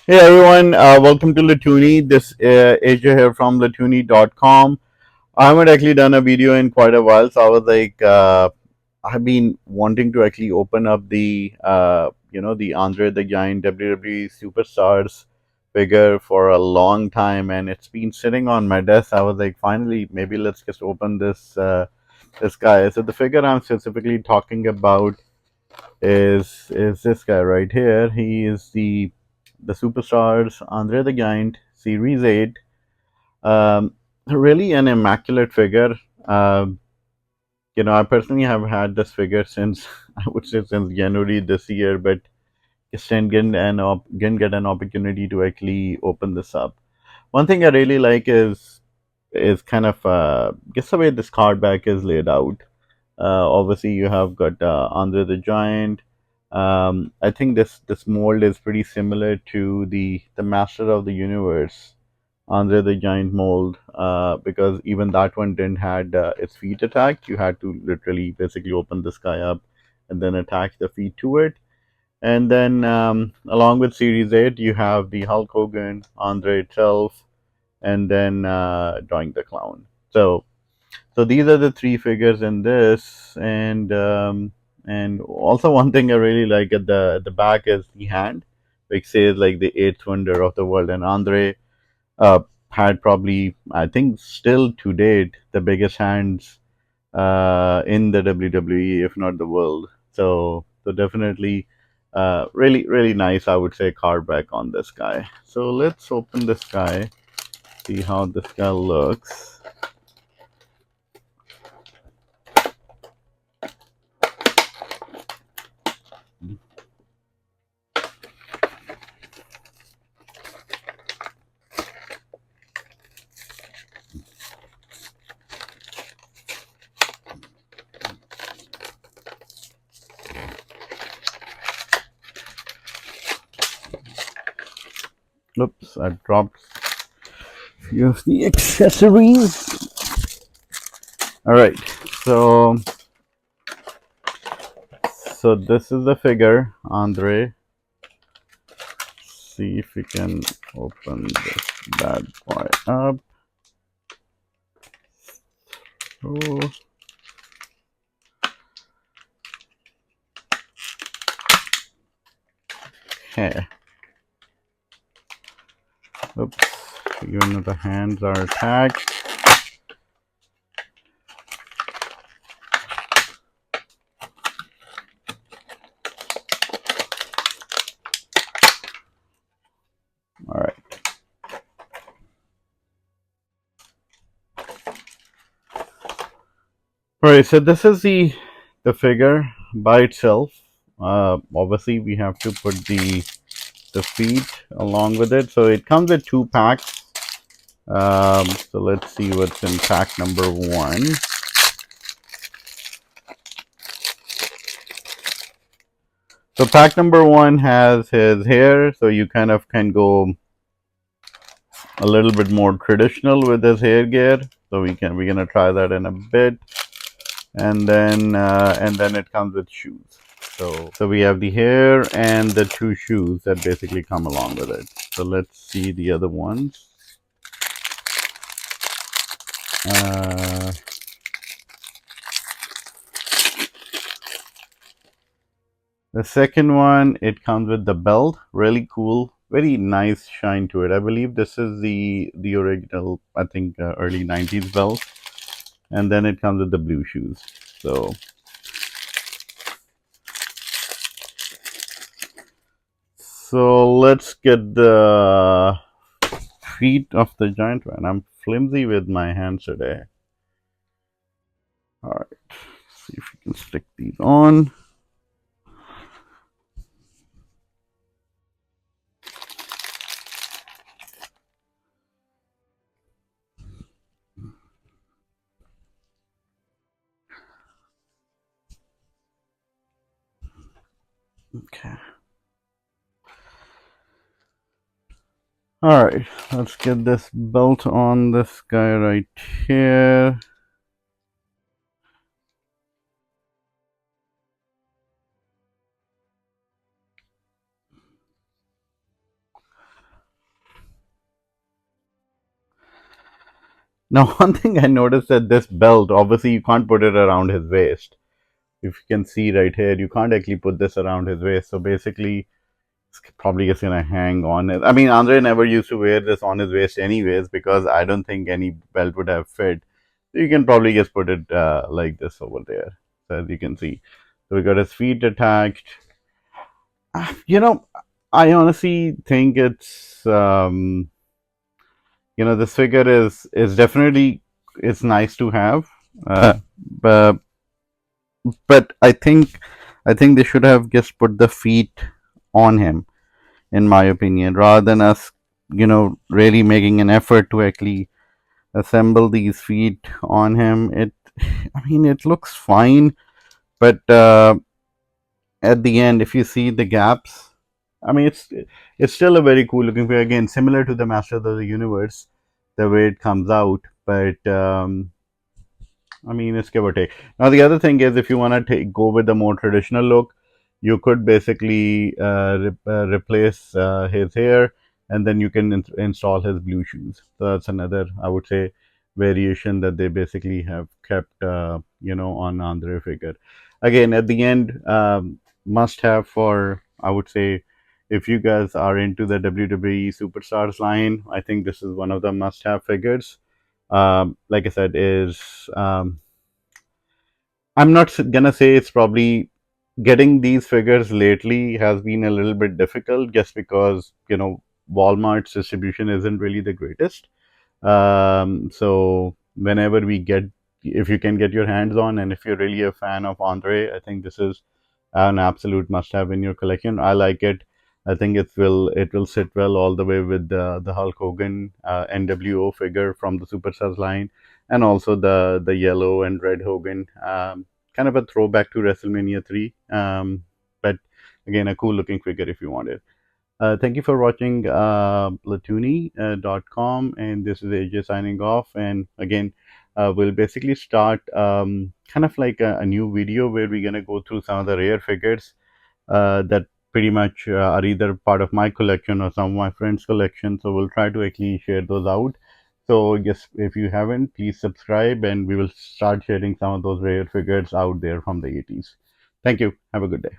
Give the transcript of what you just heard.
Hey everyone, welcome to Latoonie. This Asia here from Latoonie.com. I haven't actually done a video in quite a while, so I was like, I've been wanting to actually open up the Andre the Giant WWE Superstars figure for a long time, and it's been sitting on my desk. I was like, finally, maybe let's just open this guy. So the figure I'm specifically talking about is this guy right here. He is the Superstars Andre the Giant Series 8. Really an immaculate figure. I personally have had this figure since I would say since January this year, but just didn't get an opportunity to actually open this up. One thing I really like is kind of just the way this card back is laid out. Obviously, you have got Andre the Giant. I think this mold is pretty similar to the Master of the Universe, Andre the Giant mold, because even that one didn't had its feet attacked. You had to literally basically open this guy up and then attach the feet to it. And then along with Series 8, you have the Hulk Hogan, Andre itself, and then Drawing the Clown. So these are the three figures in this, and also one thing I really like at the back is the hand, which says like the eighth wonder of the world. And Andre uh, had probably, I think, still to date the biggest hands in the WWE, if not the world. So definitely, really nice. I would say card back on this guy. So let's open this guy, see how this guy looks. Oops, I dropped few of the accessories. All right, so this is the figure, Andre. See if we can open this bad boy up. Oh, okay. Oops, even the hands are attached. All right. All right. So this is the figure by itself. Obviously, we have to put the feet along with it. So it comes with two packs. So let's see what's in pack number one. So pack number one has his hair, so you kind of can go a little bit more traditional with his hair gear. So we're gonna try that in a bit, and then it comes with shoes. So we have the hair and the two shoes that basically come along with it. So let's see the other ones. Uh, The second one, it comes with the belt, really cool, very nice shine to it. I believe this is the original, I think early 90s belt, and then it comes with the blue shoes. So let's get the feet of the giant one. I'm flimsy with my hands today. All right, see if we can stick these on. Okay. All right, let's get this belt on this guy right here. Now, one thing I noticed that this belt, obviously, you can't put it around his waist. If you can see right here, you can't actually put this around his waist. So basically, it's probably just gonna hang on it. I mean, Andre never used to wear this on his waist anyways because I don't think any belt would have fit. So you can probably just put it like this over there. So as you can see, so we got his feet attached. You know, I honestly think this figure is definitely it's nice to have, but but I think they should have just put the feet on him, in my opinion, rather than us, really making an effort to actually assemble these feet on him. I mean, it looks fine, but at the end, if you see the gaps, I mean, it's still a very cool looking figure. Again, similar to the Masters of the Universe, the way it comes out, but I mean, it's give or take. Now, the other thing is, if you want to go with the more traditional look, you could basically replace his hair, and then you can install his blue shoes. So that's another, I would say, variation that they basically have kept, on Andre figure. Again, at the end, must have for, I would say, if you guys are into the WWE Superstars line, I think this is one of the must have figures. Like I said, is I'm not gonna say it's probably getting these figures lately has been a little bit difficult just because Walmart's distribution isn't really the greatest. So whenever if you can get your hands on, and if you're really a fan of Andre, I think this is an absolute must-have in your collection. I like it. I think it will sit well all the way with the Hulk Hogan NWO figure from the Superstars line, and also the yellow and red Hogan. Kind of a throwback to WrestleMania 3, but again, a cool looking figure if you want it. Thank you for watching Latoonie.com, and this is AJ signing off. And again, we'll basically start kind of like a new video where we're gonna go through some of the rare figures that pretty much are either part of my collection or some of my friends' collection. So we'll try to actually share those out. So yes, if you haven't, please subscribe, and we will start sharing some of those rare figures out there from the 80s. Thank you. Have a good day.